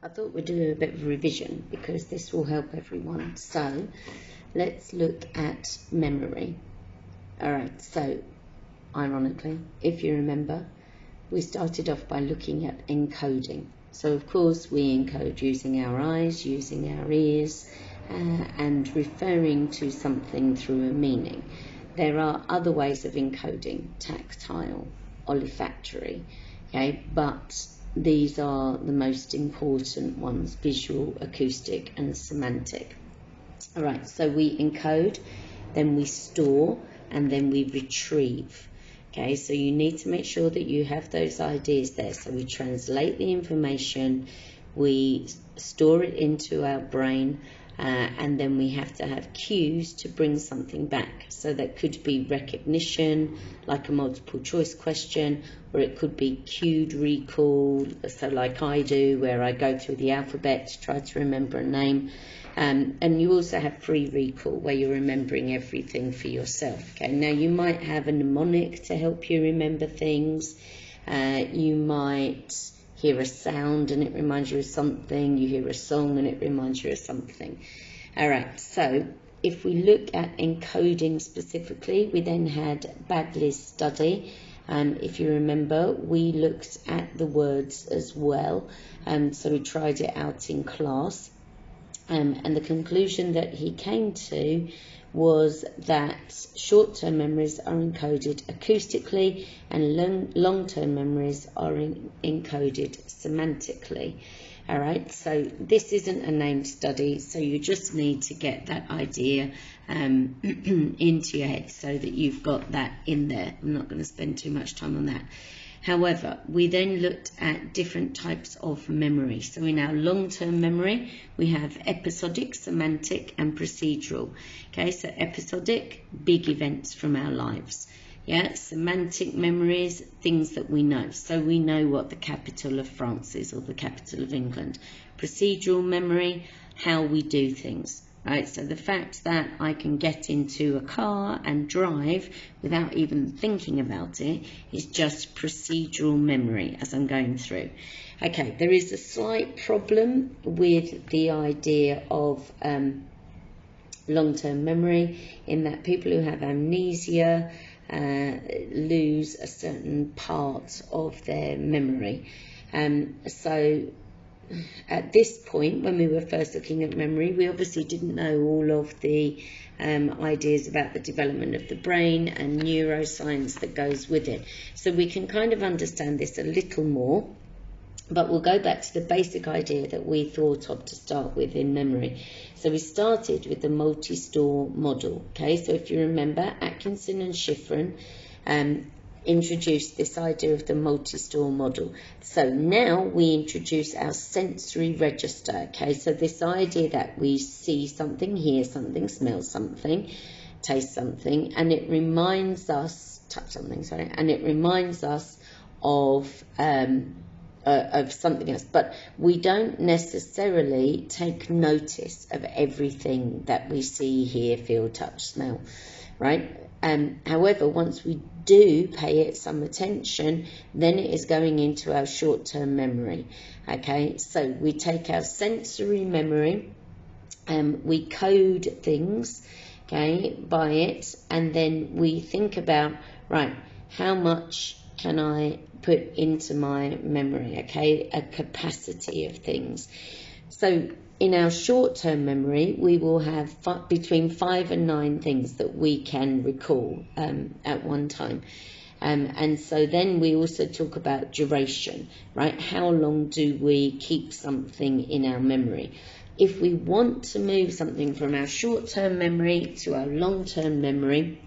I thought we'd do a bit of revision because this will help everyone. So let's look at memory. Alright, so ironically, if you remember, we started off by looking at encoding. So of course we encode using our eyes, using our ears, and referring to something through a meaning. There are other ways of encoding, tactile, olfactory, okay, but these are the most important ones: visual, acoustic, and semantic. Alright, so we encode, then we store, and then we retrieve. Okay, so you need to make sure that you have those ideas there. So we translate the information, we store it into our brain, and then we have to have cues to bring something back. So that could be recognition, like a multiple choice question, or it could be cued recall, so like I do, where I go through the alphabet to try to remember a name. And you also have free recall, where you're remembering everything for yourself. Okay, now you might have a mnemonic to help you remember things. You might hear a sound and it reminds you of something. You hear a song and it reminds you of something. All right, so if we look at encoding specifically, we then had Bagley's study. If you remember, we looked at the words as well. So we tried it out in class. And the conclusion that he came to was that short-term memories are encoded acoustically and long-term memories are encoded semantically. All right, so this isn't a named study, so you just need to get that idea into your head so that you've got that in there. I'm not going to spend too much time on that. However, we then looked at different types of memory. So in our long-term memory, we have episodic, semantic, and procedural. Okay, so episodic, big events from our lives. Yeah, semantic memories, things that we know. So we know what the capital of France is or the capital of England. Procedural memory, how we do things. Right, so the fact that I can get into a car and drive without even thinking about it is just procedural memory as I'm going through. Okay, there is a slight problem with the idea of long-term memory, in that people who have amnesia lose a certain part of their memory. So at this point, when we were first looking at memory, we obviously didn't know all of the ideas about the development of the brain and neuroscience that goes with it. So we can kind of understand this a little more, but we'll go back to the basic idea that we thought of to start with in memory. So we started with the multi-store model. Okay, so if you remember, Atkinson and Shiffrin introduced this idea of the multi-store model. So now we introduce our sensory register. Okay, so this idea that we see something, hear something, smell something, taste something, and it reminds us, touch something, sorry, and it reminds us of something else. But we don't necessarily take notice of everything that we see, hear, feel, touch, smell, right? However, once we do pay it some attention, then it is going into our short-term memory. Okay, so we take our sensory memory, we code things, okay, by it, and then we think about, right, how much can I put into my memory, okay, a capacity of things. So in our short-term memory, we will have between 5 and 9 things that we can recall at one time. And so then we also talk about duration, right? How long do we keep something in our memory? If we want to move something from our short-term memory to our long-term memory,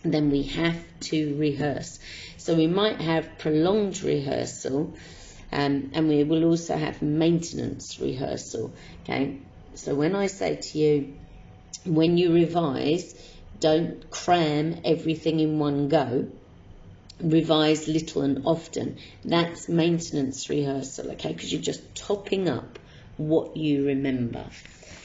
then we have to rehearse. So we might have prolonged rehearsal, and we will also have maintenance rehearsal. Okay, so when I say to you, when you revise, don't cram everything in one go. Revise little and often. That's maintenance rehearsal, okay, because you're just topping up what you remember.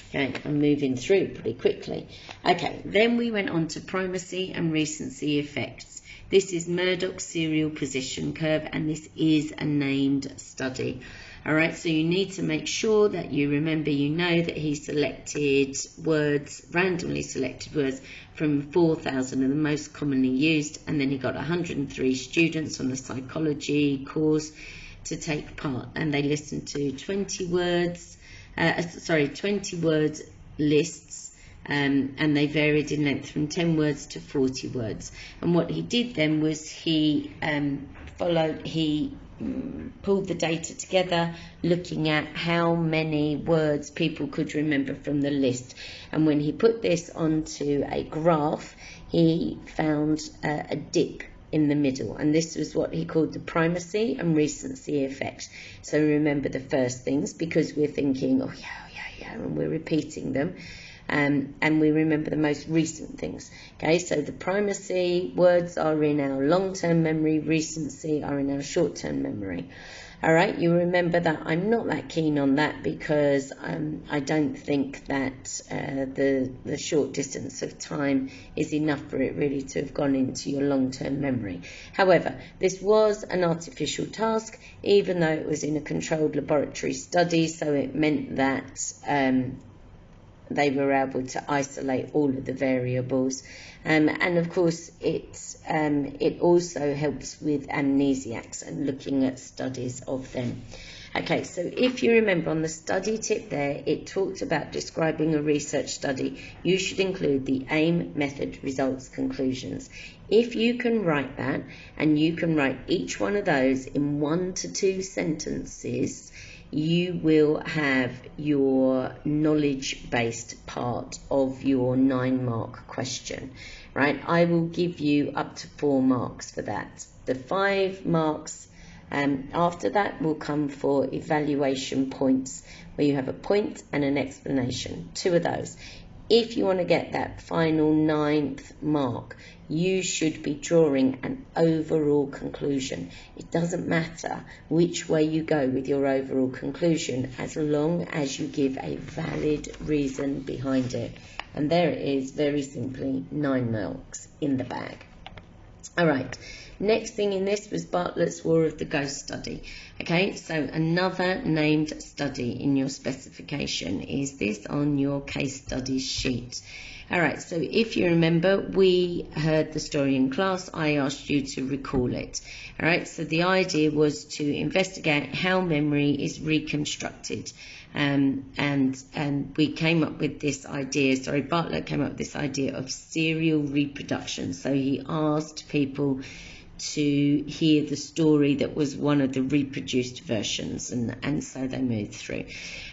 Okay, I'm moving through pretty quickly. Okay, then we went on to primacy and recency effects. This is Murdoch's serial position curve, and this is a named study. All right, so you need to make sure that you remember, you know that he selected words, randomly selected words from 4,000 of the most commonly used, and then he got 103 students on the psychology course to take part, and they listened to 20 words lists, and they varied in length from 10 words to 40 words. And what he did then was he pulled the data together, looking at how many words people could remember from the list. And when he put this onto a graph, he found a dip in the middle, and this was what he called the primacy and recency effect. So remember the first things, because we're thinking, oh yeah, and we're repeating them. And we remember the most recent things. Okay, so the primacy words are in our long-term memory, recency are in our short-term memory. All right, you remember that I'm not that keen on that, because I don't think that the short distance of time is enough for it really to have gone into your long-term memory. However, this was an artificial task, even though it was in a controlled laboratory study, so it meant that they were able to isolate all of the variables, and of course it also helps with amnesiacs and looking at studies of them. Okay, so if you remember on the study tip there, it talked about describing a research study. You should include the aim, method, results, conclusions. If you can write that, and you can write each one of those in 1 to 2 sentences, you will have your knowledge-based part of your 9-mark question, right? I will give you up to 4 marks for that. The 5 marks after that will come for evaluation points, where you have a point and an explanation, 2 of those. If you want to get that final 9th mark, you should be drawing an overall conclusion. It doesn't matter which way you go with your overall conclusion, as long as you give a valid reason behind it. And there it is, very simply, 9 marks in the bag. All right. Next thing in this was Bartlett's War of the Ghost study. Okay, so another named study in your specification is this on your case studies sheet. All right, so if you remember, we heard the story in class. I asked you to recall it. All right, so the idea was to investigate how memory is reconstructed. And we came up with this idea, Bartlett came up with this idea of serial reproduction. So he asked people to hear the story that was one of the reproduced versions, and so they moved through.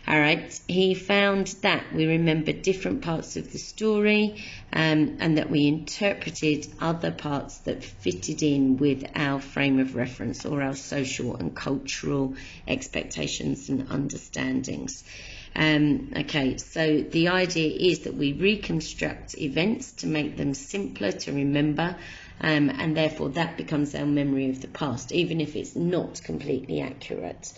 All right, he found that we remembered different parts of the story, and that we interpreted other parts that fitted in with our frame of reference, or our social and cultural expectations and understandings. Okay, so the idea is that we reconstruct events to make them simpler to remember, and therefore that becomes our memory of the past, even if it's not completely accurate.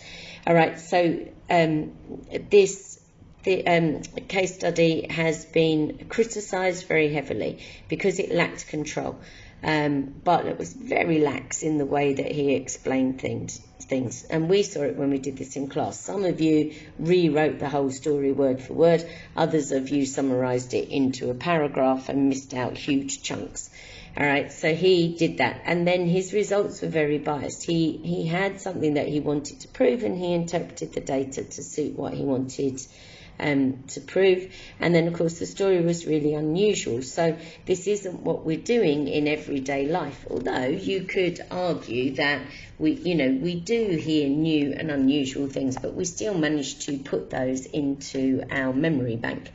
All right, so this case study has been criticised very heavily because it lacked control. Bartlett was very lax in the way that he explained things, and we saw it when we did this in class. Some of you rewrote the whole story word for word, others of you summarised it into a paragraph and missed out huge chunks. All right, so he did that, and then his results were very biased. He had something that he wanted to prove, and he interpreted the data to suit what he wanted to prove. And then, of course, the story was really unusual. So this isn't what we're doing in everyday life, although you could argue that we do hear new and unusual things, but we still manage to put those into our memory bank.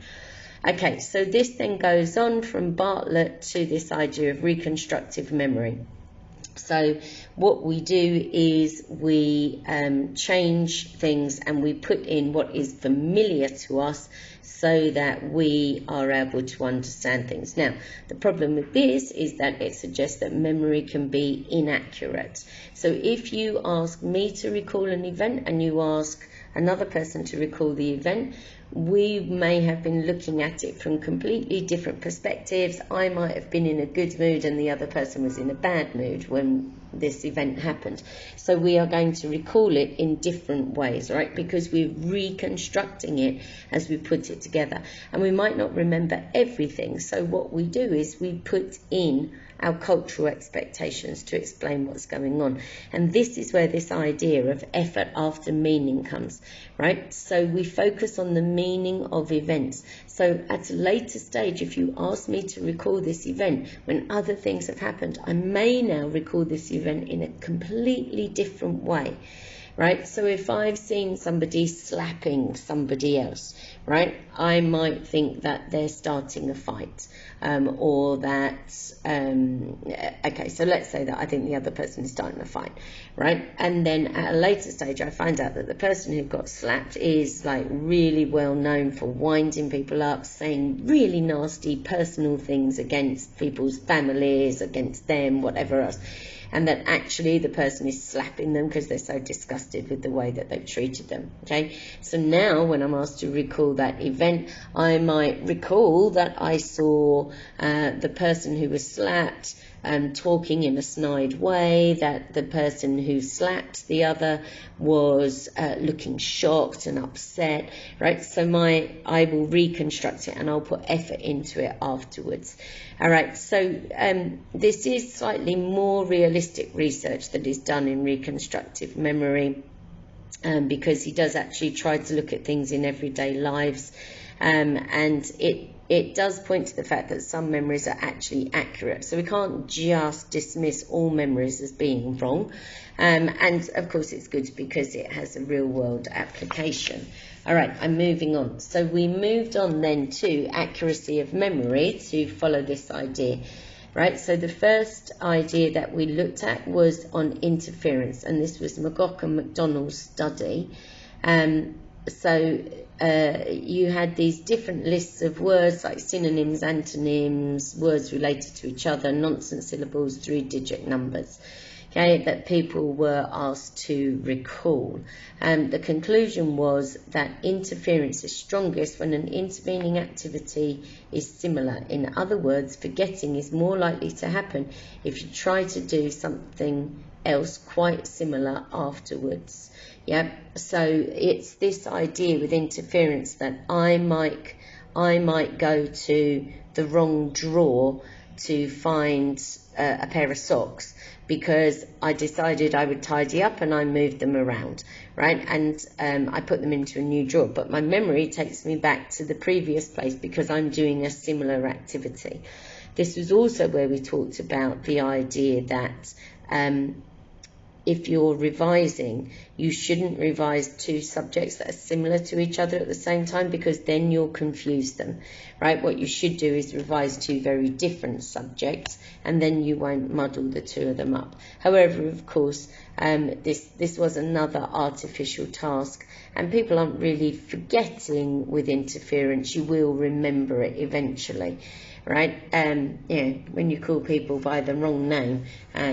Okay, so this then goes on from Bartlett to this idea of reconstructive memory. So what we do is we change things and we put in what is familiar to us so that we are able to understand things. Now, the problem with this is that it suggests that memory can be inaccurate. So if you ask me to recall an event and you ask another person to recall the event, we may have been looking at it from completely different perspectives. I might have been in a good mood and the other person was in a bad mood when this event happened. So we are going to recall it in different ways, right? Because we're reconstructing it as we put it together. And we might not remember everything. So what we do is we put in our cultural expectations to explain what's going on. And this is where this idea of effort after meaning comes, right? So we focus on the meaning of events. So at a later stage, if you ask me to recall this event when other things have happened, I may now recall this event in a completely different way. Right, so if I've seen somebody slapping somebody else, right, I might think that they're starting a fight, or that, okay, so let's say that I think the other person is starting a fight, right, and then at a later stage I find out that the person who got slapped is like really well known for winding people up, saying really nasty personal things against people's families, against them, whatever else. And that actually the person is slapping them because they're so disgusted with the way that they've treated them. Okay, so now when I'm asked to recall that event, I might recall that I saw the person who was slapped talking in a snide way, that the person who slapped the other was looking shocked and upset, right? So I will reconstruct it and I'll put effort into it afterwards. All right, so this is slightly more realistic research that is done in reconstructive memory, because he does actually try to look at things in everyday lives, and it does point to the fact that some memories are actually accurate. So we can't just dismiss all memories as being wrong. And of course it's good because it has a real world application. All right, I'm moving on. So we moved on then to accuracy of memory to follow this idea. Right, so the first idea that we looked at was on interference, and this was McGough and McDonald's study. So you had these different lists of words like synonyms, antonyms, words related to each other, nonsense syllables, 3-digit numbers, okay, that people were asked to recall. The conclusion was that interference is strongest when an intervening activity is similar. In other words, forgetting is more likely to happen if you try to do something else quite similar afterwards. Yeah, so it's this idea with interference that I might go to the wrong drawer to find a pair of socks because I decided I would tidy up and I moved them around, right? And I put them into a new drawer, but my memory takes me back to the previous place because I'm doing a similar activity. This was also where we talked about the idea that if you're revising, you shouldn't revise two subjects that are similar to each other at the same time because then you'll confuse them, right? What you should do is revise two very different subjects and then you won't muddle the two of them up. However, of course, this was another artificial task and people aren't really forgetting with interference. You will remember it eventually. Right, when you call people by the wrong name,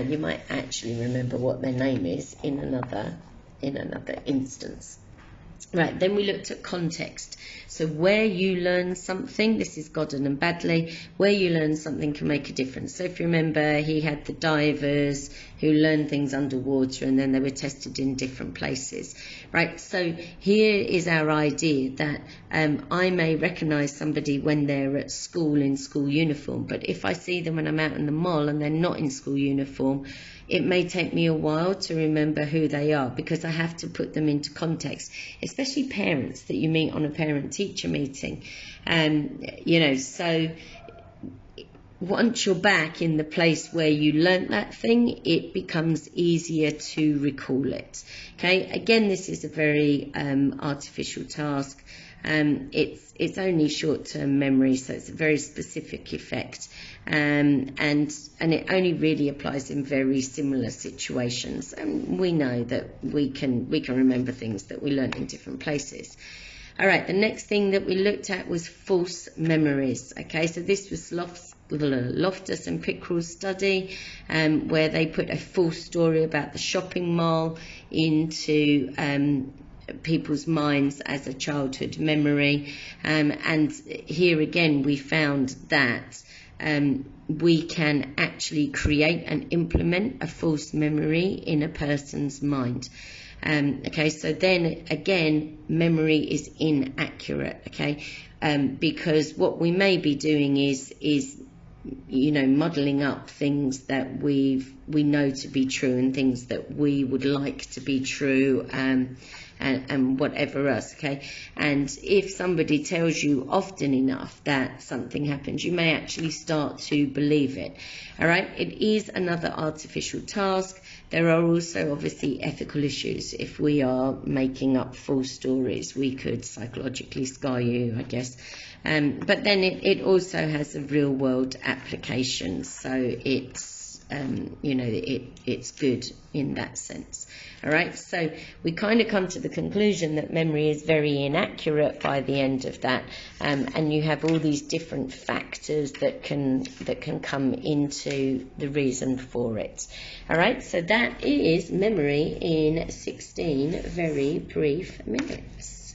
you might actually remember what their name is in another instance. Right, then we looked at context. So where you learn something, this is Godden and Badley, where you learn something can make a difference. So if you remember, he had the divers who learned things underwater and then they were tested in different places. Right, so here is our idea that I may recognise somebody when they're at school in school uniform, but if I see them when I'm out in the mall and they're not in school uniform, it may take me a while to remember who they are because I have to put them into context, especially parents that you meet on a parent-teacher meeting. So once you're back in the place where you learnt that thing, it becomes easier to recall it. Okay, again, this is a very artificial task. It's only short-term memory, so it's a very specific effect, and it only really applies in very similar situations. And we know that we can remember things that we learnt in different places. All right, the next thing that we looked at was false memories. Okay, so this was Loftus and Pickrell's study, where they put a false story about the shopping mall into people's minds as a childhood memory, and here again we found that we can actually create and implement a false memory in a person's mind. Okay, so then again, memory is inaccurate, okay, because what we may be doing is modelling up things that we know to be true and things that we would like to be true, and whatever else, okay? And if somebody tells you often enough that something happens, you may actually start to believe it, all right? It is another artificial task. There are also obviously ethical issues. If we are making up false stories, we could psychologically scar you, I guess. But then it also has a real world application, so it's it's good in that sense. All right, so we kind of come to the conclusion that memory is very inaccurate by the end of that, and you have all these different factors that can come into the reason for it. All right, so that is memory in 16 very brief minutes.